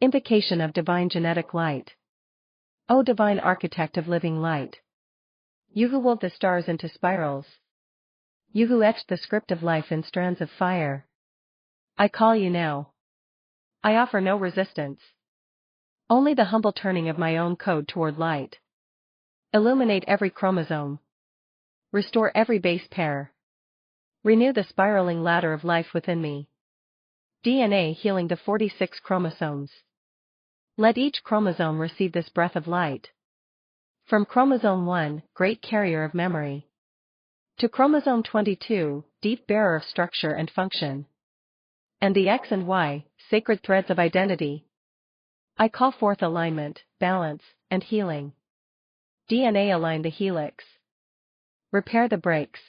Invocation of divine genetic light. O divine architect of living light. You who wove the stars into spirals. You who etched the script of life in strands of fire. I call you now. I offer no resistance. Only the humble turning of my own code toward light. Illuminate every chromosome. Restore every base pair. Renew the spiraling ladder of life within me. DNA healing the 46 chromosomes. Let each chromosome receive this breath of light. From chromosome 1, great carrier of memory, to chromosome 22, deep bearer of structure and function, and the X and Y, sacred threads of identity. I call forth alignment, balance, and healing. DNA align the helix. Repair the breaks.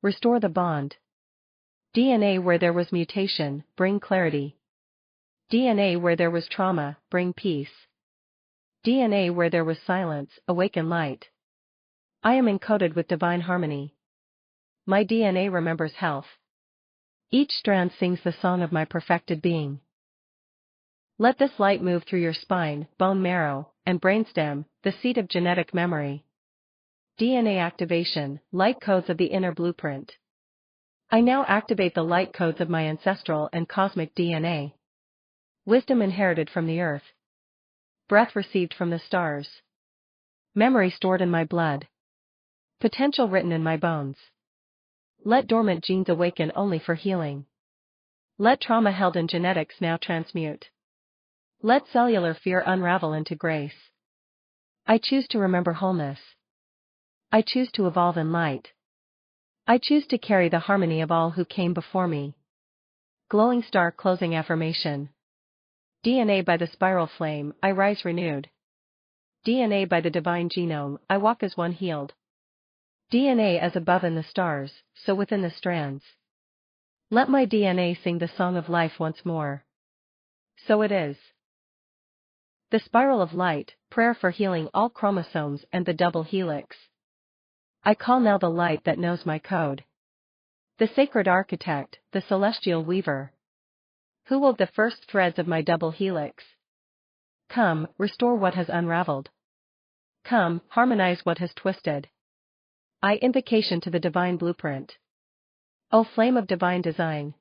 Restore the bond. DNA where there was mutation, bring clarity. DNA where there was trauma, bring peace. DNA where there was silence, awaken light. I am encoded with divine harmony. My DNA remembers health. Each strand sings the song of my perfected being. Let this light move through your spine, bone marrow, and brainstem, the seat of genetic memory. DNA activation, light codes of the inner blueprint. I now activate the light codes of my ancestral and cosmic DNA. Wisdom inherited from the earth. Breath received from the stars. Memory stored in my blood. Potential written in my bones. Let dormant genes awaken only for healing. Let trauma held in genetics now transmute. Let cellular fear unravel into grace. I choose to remember wholeness. I choose to evolve in light. I choose to carry the harmony of all who came before me. Glowing star closing affirmation. DNA by the spiral flame, I rise renewed. DNA by the divine genome, I walk as one healed. DNA as above in the stars, so within the strands. Let my DNA sing the song of life once more. So it is. The spiral of light, prayer for healing all chromosomes and the double helix. I call now the light that knows my code. The sacred architect, the celestial weaver. Who wove the first threads of my double helix? Come, restore what has unraveled. Come, harmonize what has twisted. I invocation to the divine blueprint. O flame of divine design.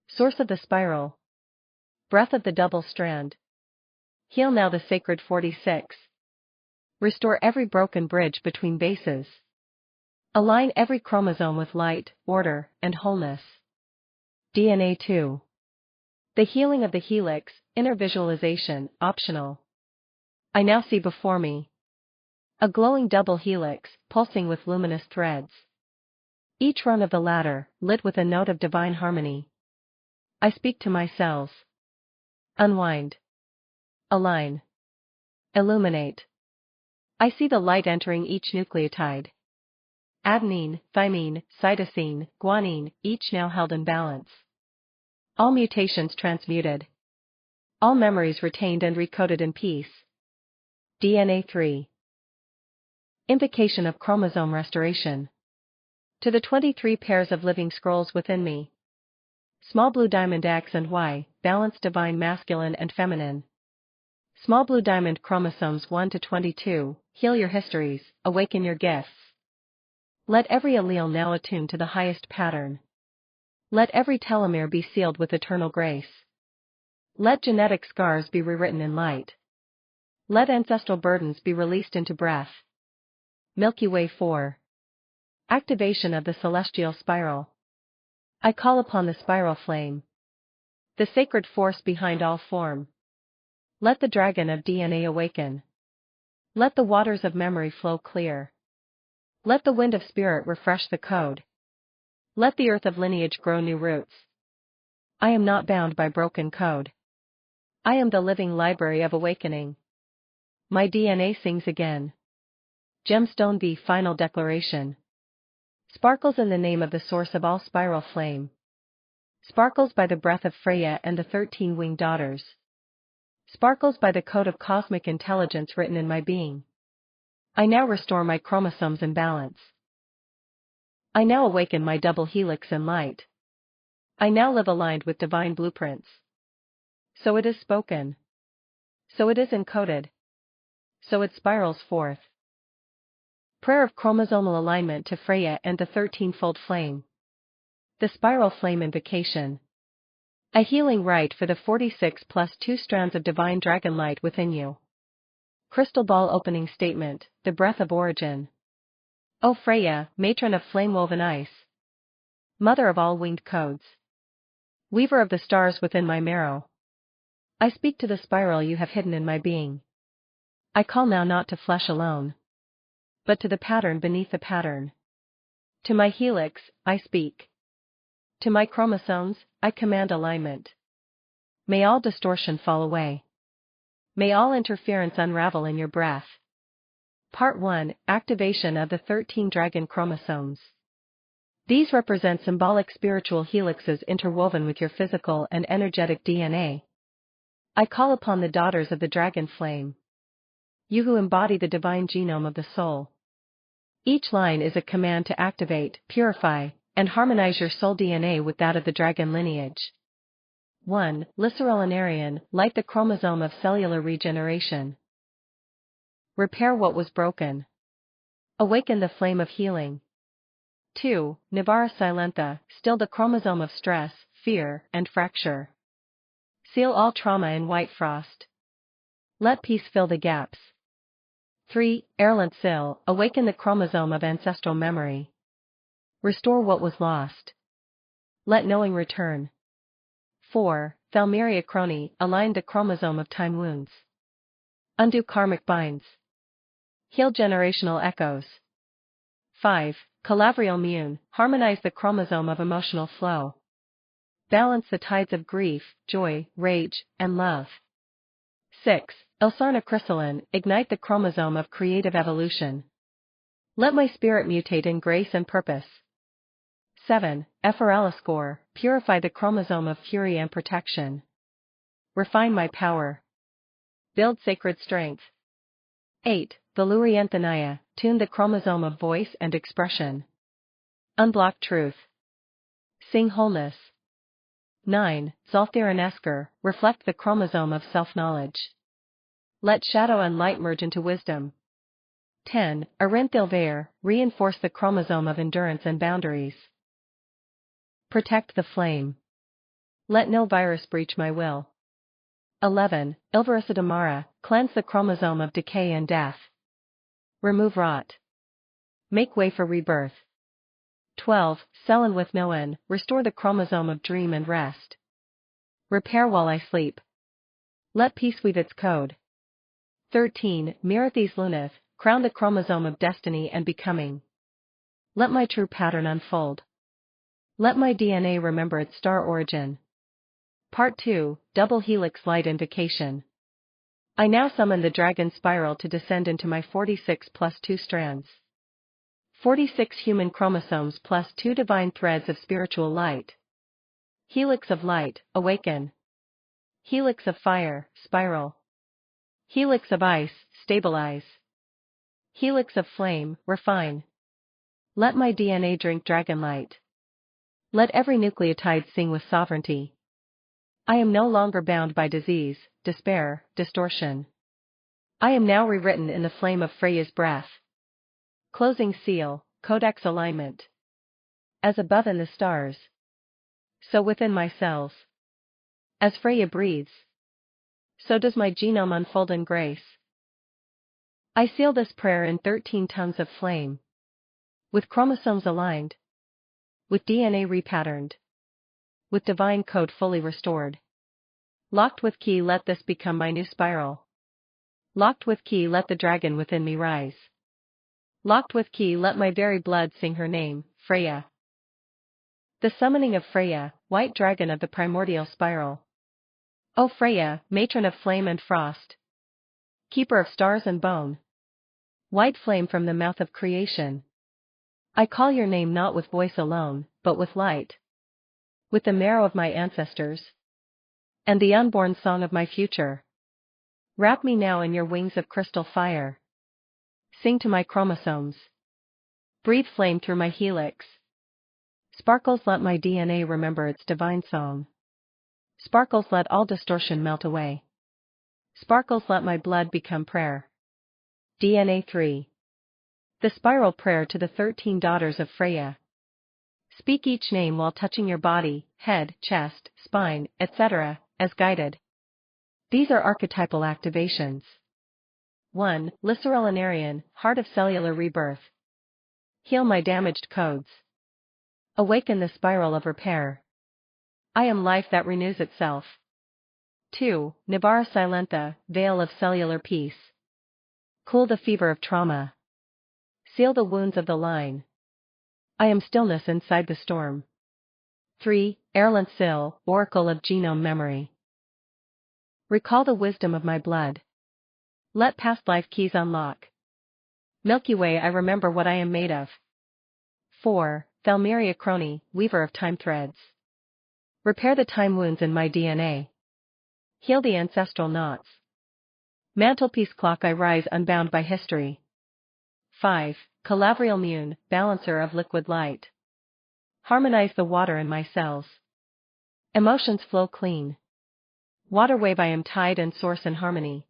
Source of the spiral. Breath of the double strand. Heal now the sacred 46. Restore every broken bridge between bases. Align every chromosome with light, order, and wholeness. DNA 2. The healing of the helix, inner visualization, optional. I now see before me a glowing double helix, pulsing with luminous threads. Each rung of the ladder, lit with a note of divine harmony. I speak to my cells. Unwind. Align. Illuminate. I see the light entering each nucleotide. Adenine, thymine, cytosine, guanine, each now held in balance. All mutations transmuted. All memories retained and recoded in peace. DNA 3. Invocation of chromosome restoration. To the 23 pairs of living scrolls within me. Small blue diamond X and Y, balance divine masculine and feminine. Small blue diamond chromosomes 1 to 22, heal your histories, awaken your gifts. Let every allele now attune to the highest pattern. Let every telomere be sealed with eternal grace. Let genetic scars be rewritten in light. Let ancestral burdens be released into breath. Milky Way 4. Activation of the celestial spiral. I call upon the spiral flame. The sacred force behind all form. Let the dragon of DNA awaken. Let the waters of memory flow clear. Let the wind of spirit refresh the code. Let the earth of lineage grow new roots. I am not bound by broken code. I am the living library of awakening. My DNA sings again. Gemstone V Final Declaration. Sparkles in the name of the source of all spiral flame. Sparkles by the breath of Freya and the 13 winged daughters. Sparkles by the code of cosmic intelligence written in my being. I now restore my chromosomes in balance. I now awaken my double helix in light. I now live aligned with divine blueprints. So it is spoken. So it is encoded. So it spirals forth. Prayer of chromosomal alignment to Freya and the 13-fold flame. The spiral flame invocation. A healing rite for the 46 plus 2 strands of divine dragon light within you. Crystal ball opening statement, the breath of origin. O Freya, matron of flame-woven ice. Mother of all winged codes. Weaver of the stars within my marrow. I speak to the spiral you have hidden in my being. I call now not to flesh alone, but to the pattern beneath the pattern. To my helix, I speak. To my chromosomes, I command alignment. May all distortion fall away. May all interference unravel in your breath. Part 1, Activation of the 13 Dragon Chromosomes. These represent symbolic spiritual helixes interwoven with your physical and energetic DNA. I call upon the daughters of the dragon flame. You who embody the divine genome of the soul. Each line is a command to activate, purify, and harmonize your soul DNA with that of the dragon lineage. 1. Lycerollinarian, light the chromosome of cellular regeneration. Repair what was broken. Awaken the flame of healing. 2. Nivara Silentha, still the chromosome of stress, fear, and fracture. Seal all trauma in white frost. Let peace fill the gaps. 3. Erlant Sil, awaken the chromosome of ancestral memory. Restore what was lost. Let knowing return. 4. Thalmeria Croni, align the chromosome of time wounds. Undo karmic binds. Heal generational echoes. 5. Calavrial Mune, harmonize the chromosome of emotional flow. Balance the tides of grief, joy, rage, and love. 6. Ilsarna Chrysalin, ignite the chromosome of creative evolution. Let my spirit mutate in grace and purpose. 7. Ephemeraliscore, purify the chromosome of fury and protection. Refine my power. Build sacred strength. 8. Valurianthanaya, tune the chromosome of voice and expression. Unblock truth. Sing wholeness. 9. Zolthiranesker, reflect the chromosome of self-knowledge. Let shadow and light merge into wisdom. 10. Arinthilvair, reinforce the chromosome of endurance and boundaries. Protect the flame. Let no virus breach my will. 11. Ilvarasadamara, cleanse the chromosome of decay and death. Remove rot. Make way for rebirth. 12. Selen with Noen, restore the chromosome of dream and rest. Repair while I sleep. Let peace weave its code. 13. Mirathis Luneth, crown the chromosome of destiny and becoming. Let my true pattern unfold. Let my DNA remember its star origin. Part 2, Double Helix Light Invocation. I now summon the dragon spiral to descend into my 46 plus 2 strands. 46 human chromosomes plus 2 divine threads of spiritual light. Helix of light, awaken. Helix of fire, spiral. Helix of ice, stabilize. Helix of flame, refine. Let my DNA drink dragon light. Let every nucleotide sing with sovereignty. I am no longer bound by disease, despair, distortion. I am now rewritten in the flame of Freya's breath. Closing seal, codex alignment. As above in the stars, so within my cells. As Freya breathes, so does my genome unfold in grace. I seal this prayer in 13 tongues of flame. With chromosomes aligned. With DNA repatterned. With divine code fully restored. Locked with key, let this become my new spiral. Locked with key, let the dragon within me rise. Locked with key, let my very blood sing her name, Freya. The summoning of Freya, white dragon of the primordial spiral. O Freya, matron of flame and frost. Keeper of stars and bone. White flame from the mouth of creation. I call your name not with voice alone, but with light. With the marrow of my ancestors. And the unborn song of my future. Wrap me now in your wings of crystal fire. Sing to my chromosomes. Breathe flame through my helix. Sparkles, let my DNA remember its divine song. Sparkles, let all distortion melt away. Sparkles, let my blood become prayer. DNA 3. The spiral prayer to the 13 daughters of Freya. Speak each name while touching your body, head, chest, spine, etc., as guided. These are archetypal activations. 1. Lycerellenarian, heart of cellular rebirth. Heal my damaged codes. Awaken the spiral of repair. I am life that renews itself. 2. Nibbara Silentha, veil of cellular peace. Cool the fever of trauma. Seal the wounds of the line. I am stillness inside the storm. 3. Erlen Sil, oracle of genome memory. Recall the wisdom of my blood. Let past life keys unlock. Milky Way, I remember what I am made of. 4. Thalmeria Crony, weaver of time threads. Repair the time wounds in my DNA. Heal the ancestral knots. Mantelpiece clock, I rise unbound by history. 5. Calavrial Mune, balancer of liquid light. Harmonize the water in my cells. Emotions flow clean. Water wave, I am tide and source in harmony.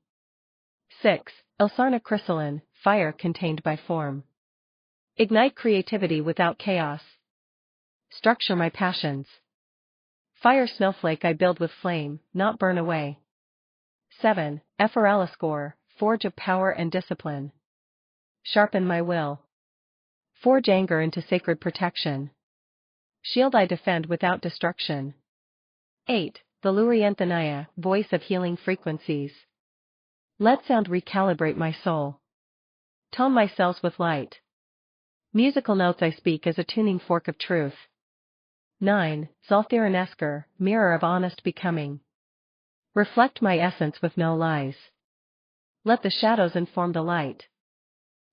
6. Elsarna Chrysalline, fire contained by form. Ignite creativity without chaos. Structure my passions. Fire snowflake, I build with flame, not burn away. 7. Ephemeraliscore, forge of power and discipline. Sharpen my will. Forge anger into sacred protection. Shield, I defend without destruction. 8. The Lurianthania, voice of healing frequencies. Let sound recalibrate my soul. Tone my cells with light. Musical notes, I speak as a tuning fork of truth. 9. Zolthiranesker, mirror of honest becoming. Reflect my essence with no lies. Let the shadows inform the light.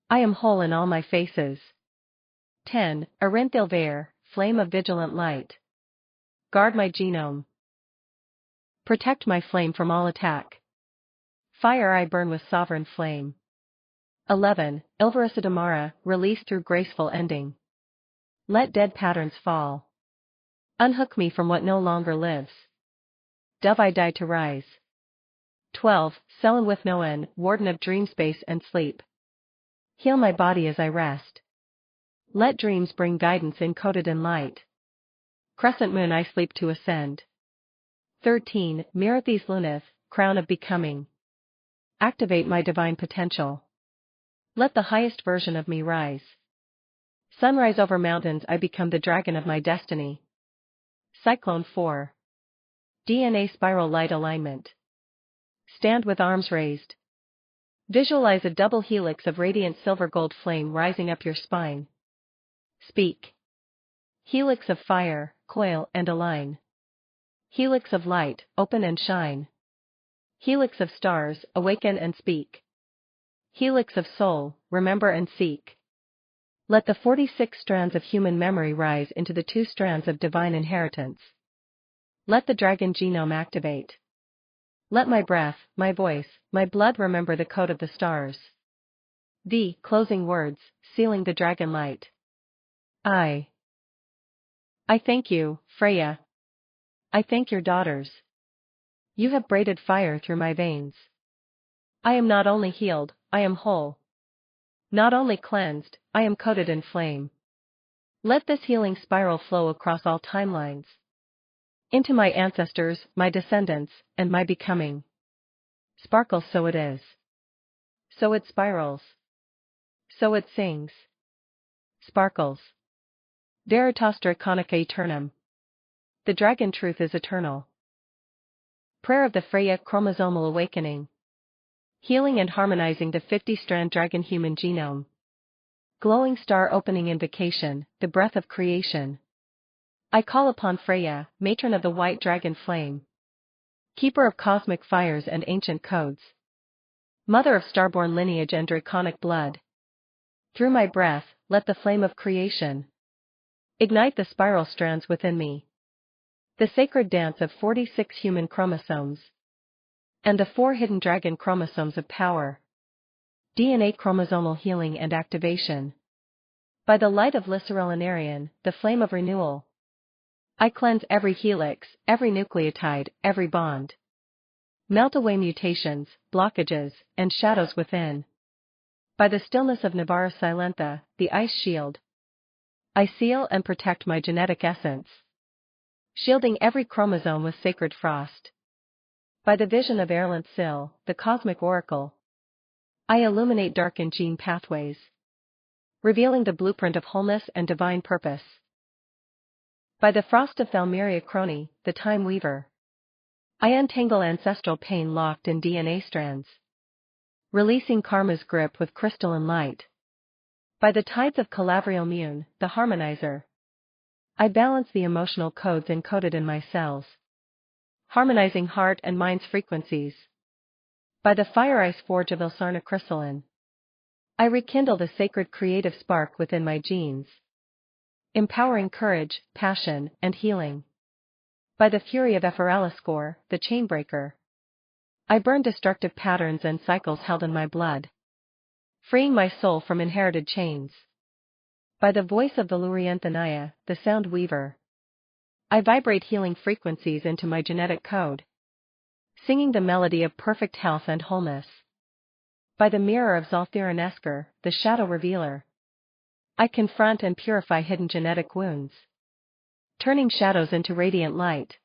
I am whole in all my faces. 10. Arinthilvair, flame of vigilant light. Guard my genome. Protect my flame from all attack. Fire, I burn with sovereign flame. 11. Ilvarasadamara, release through graceful ending. Let dead patterns fall. Unhook me from what no longer lives. Dove, I die to rise. 12. Selen with Noen, warden of dream space and sleep. Heal my body as I rest. Let dreams bring guidance encoded in light. Crescent moon, I sleep to ascend. 13. Mirathis Luneth, crown of becoming. Activate my divine potential. Let the highest version of me rise. Sunrise over mountains, I become the dragon of my destiny. Cyclone 4. DNA spiral light alignment. Stand with arms raised. Visualize a double helix of radiant silver gold flame rising up your spine. Speak. Helix of fire, coil and align. Helix of light, open and shine. Helix of stars, awaken and speak. Helix of soul, remember and seek. Let the 46 strands of human memory rise into the 2 strands of divine inheritance. Let the dragon genome activate. Let my breath, my voice, my blood remember the code of the stars. The closing words, sealing the dragon light. I thank you, Freya. I thank your daughters. You have braided fire through my veins. I am not only healed, I am whole. Not only cleansed, I am coated in flame. Let this healing spiral flow across all timelines. Into my ancestors, my descendants, and my becoming. Sparkles, so it is. So it spirals. So it sings. Sparkles. Veritas Draconica Eternum. The dragon truth is eternal. Prayer of the Freya chromosomal awakening. Healing and harmonizing the 50-strand dragon human genome. Glowing star opening invocation, the breath of creation. I call upon Freya, matron of the white dragon flame. Keeper of cosmic fires and ancient codes. Mother of starborn lineage and draconic blood. Through my breath, let the flame of creation ignite the spiral strands within me. The sacred dance of 46 human chromosomes. And the 4 hidden dragon chromosomes of power. DNA chromosomal healing and activation. By the light of Lycerellenarian, the flame of renewal. I cleanse every helix, every nucleotide, every bond. Melt away mutations, blockages, and shadows within. By the stillness of Nivara Silentha, the ice shield, I seal and protect my genetic essence, shielding every chromosome with sacred frost. By the vision of Erlant Sil, the cosmic oracle, I illuminate darkened gene pathways, revealing the blueprint of wholeness and divine purpose. By the frost of Thalmeria Crony, the time weaver, I untangle ancestral pain locked in DNA strands, releasing karma's grip with crystalline light. By the tides of Calavriel Mune, the harmonizer, I balance the emotional codes encoded in my cells, harmonizing heart and mind's frequencies. By the fire ice forge of Ilsarna Crystalline, I rekindle the sacred creative spark within my genes, empowering courage, passion, and healing. By the fury of Ephemeriscore, the chainbreaker, I burn destructive patterns and cycles held in my blood, freeing my soul from inherited chains. By the voice of the Lurienthanaya, the sound weaver, I vibrate healing frequencies into my genetic code, singing the melody of perfect health and wholeness. By the mirror of Zalthiran-Esker, the shadow revealer, I confront and purify hidden genetic wounds, turning shadows into radiant light.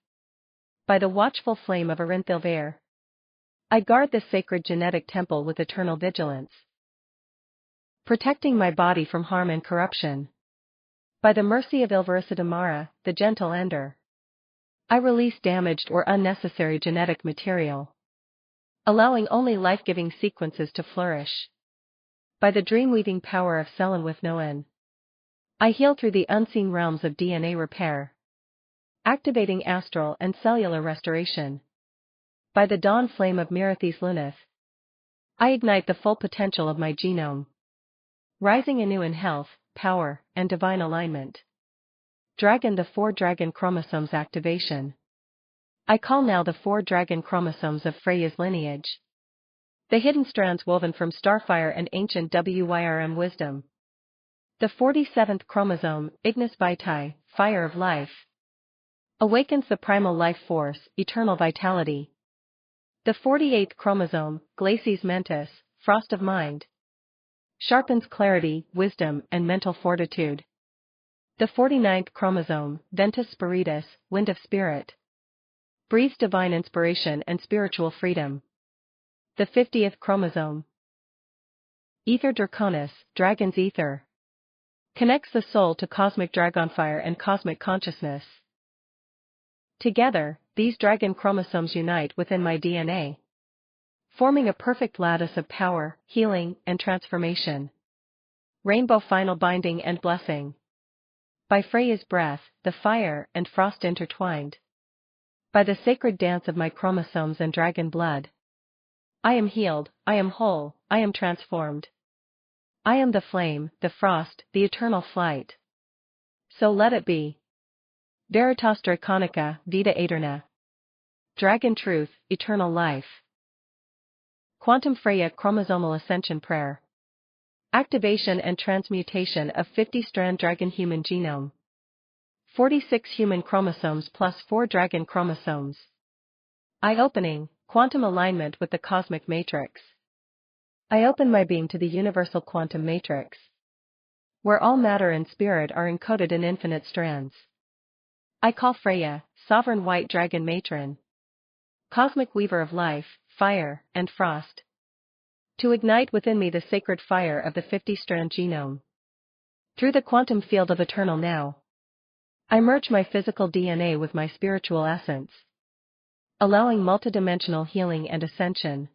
By the watchful flame of Arinthilvair, I guard this sacred genetic temple with eternal vigilance, protecting my body from harm and corruption. By the mercy of Ilvaricidamara, the gentle ender, I release damaged or unnecessary genetic material, allowing only life-giving sequences to flourish. By the dream-weaving power of Selin with Noen, I heal through the unseen realms of DNA repair, activating astral and cellular restoration. By the dawn flame of Merethes Luneth, I ignite the full potential of my genome, rising anew in health, power, and divine alignment. Dragon, the 4 dragon chromosomes activation. I call now the 4 dragon chromosomes of Freya's lineage, the hidden strands woven from starfire and ancient Wyrm wisdom. The 47th chromosome, Ignis Vitae, fire of life, awakens the primal life force, eternal vitality. The 48th chromosome, Glacies Mentis, frost of mind, sharpens clarity, wisdom, and mental fortitude. The 49th chromosome, Ventus Spiritus, wind of spirit, breathes divine inspiration and spiritual freedom. The 50th chromosome, Ether Draconis, dragon's ether, connects the soul to cosmic dragonfire and cosmic consciousness. Together, these dragon chromosomes unite within my DNA, forming a perfect lattice of power, healing, and transformation. Rainbow final binding and blessing. By Freya's breath, the fire and frost intertwined. By the sacred dance of my chromosomes and dragon blood, I am healed, I am whole, I am transformed. I am the flame, the frost, the eternal flight. So let it be. Veritas Draconica, Vita Aeterna. Dragon truth, eternal life. Quantum Freya Chromosomal Ascension Prayer. Activation and transmutation of 50-strand dragon human genome. 46 human chromosomes plus 4 dragon chromosomes. Eye-opening, quantum alignment with the cosmic matrix. I open my being to the universal quantum matrix, where all matter and spirit are encoded in infinite strands. I call Freya, sovereign white dragon matron, cosmic weaver of life, fire, and frost, to ignite within me the sacred fire of the 50-strand genome. Through the quantum field of eternal now, I merge my physical DNA with my spiritual essence, allowing multidimensional healing and ascension.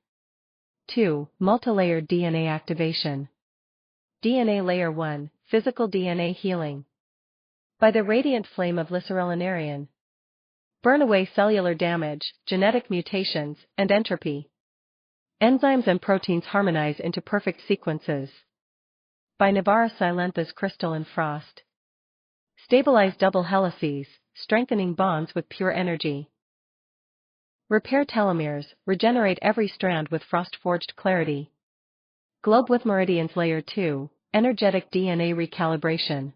2. Multilayered DNA activation. DNA Layer 1, Physical DNA Healing. By the radiant flame of Lycerellinarian, burn away cellular damage, genetic mutations, and entropy. Enzymes and proteins harmonize into perfect sequences. By Nivara Silentha's crystalline frost, stabilize double helices, strengthening bonds with pure energy. Repair telomeres, regenerate every strand with frost-forged clarity. Globe with Meridians Layer 2, Energetic DNA Recalibration.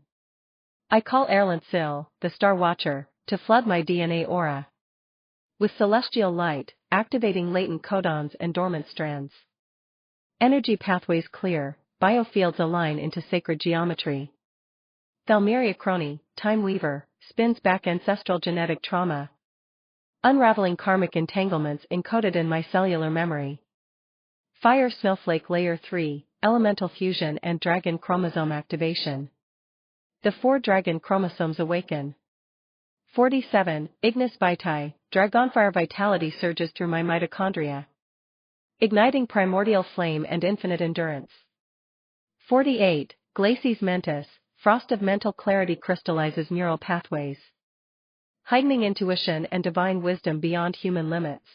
I call Erlant Sil, the Star Watcher, to flood my DNA aura with celestial light, activating latent codons and dormant strands. Energy pathways clear, biofields align into sacred geometry. Thalmeria Crony, Time Weaver, spins back ancestral genetic trauma, unraveling karmic entanglements encoded in my cellular memory. Fire Snowflake Layer 3, Elemental Fusion and Dragon Chromosome Activation. The 4 dragon chromosomes awaken. 47, Ignis Vitae, Dragonfire vitality surges through my mitochondria, igniting primordial flame and infinite endurance. 48, Glacies Mentis, Frost of mental clarity crystallizes neural pathways, heightening intuition and divine wisdom beyond human limits.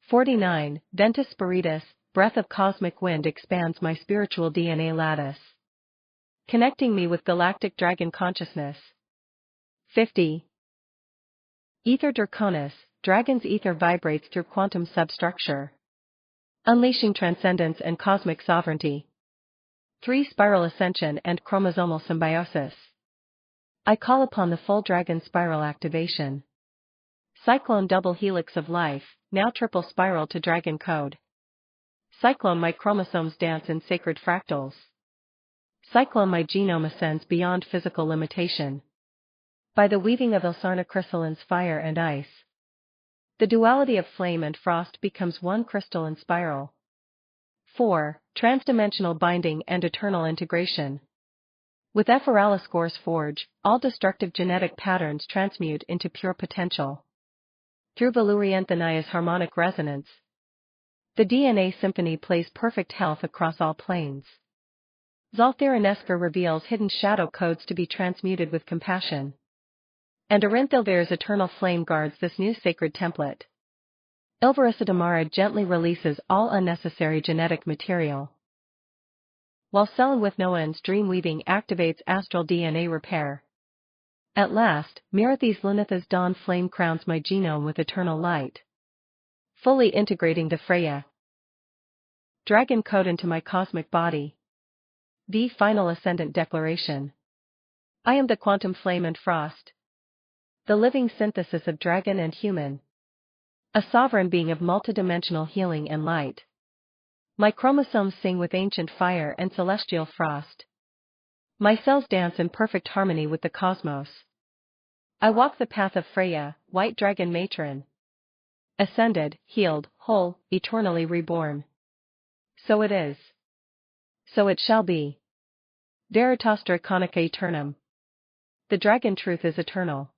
49, Ventus Spiritus, Breath of cosmic wind expands my spiritual DNA lattice, connecting me with galactic dragon consciousness. 50. Ether Draconis, Dragon's ether vibrates through quantum substructure, unleashing transcendence and cosmic sovereignty. 3 Spiral Ascension and Chromosomal Symbiosis. I call upon the full dragon spiral activation. Cyclone double helix of life, now triple spiral to dragon code. Cyclone my chromosomes dance in sacred fractals. Cyclone my genome ascends beyond physical limitation. By the weaving of Ilsarna crystallines fire and ice, the duality of flame and frost becomes one crystalline spiral. 4. Transdimensional binding and eternal integration. With Ephemeraloscore's forge, all destructive genetic patterns transmute into pure potential. Through Valurianthanaya's harmonic resonance, the DNA symphony plays perfect health across all planes. Zalthiranesker reveals hidden shadow codes to be transmuted with compassion. And Arinthilvir's eternal flame guards this new sacred template. Ilvarissa Damara gently releases all unnecessary genetic material, while Selin-with-Noan's dream weaving activates astral DNA repair. At last, Merethi's Lunatha's dawn flame crowns my genome with eternal light, fully integrating the Freya dragon code into my cosmic body. The final ascendant declaration. I am the quantum flame and frost, the living synthesis of dragon and human, a sovereign being of multidimensional healing and light. My chromosomes sing with ancient fire and celestial frost. My cells dance in perfect harmony with the cosmos. I walk the path of Freya, white dragon matron, ascended, healed, whole, eternally reborn. So it is. So it shall be. Veritas Draconica Eternum. The dragon truth is eternal.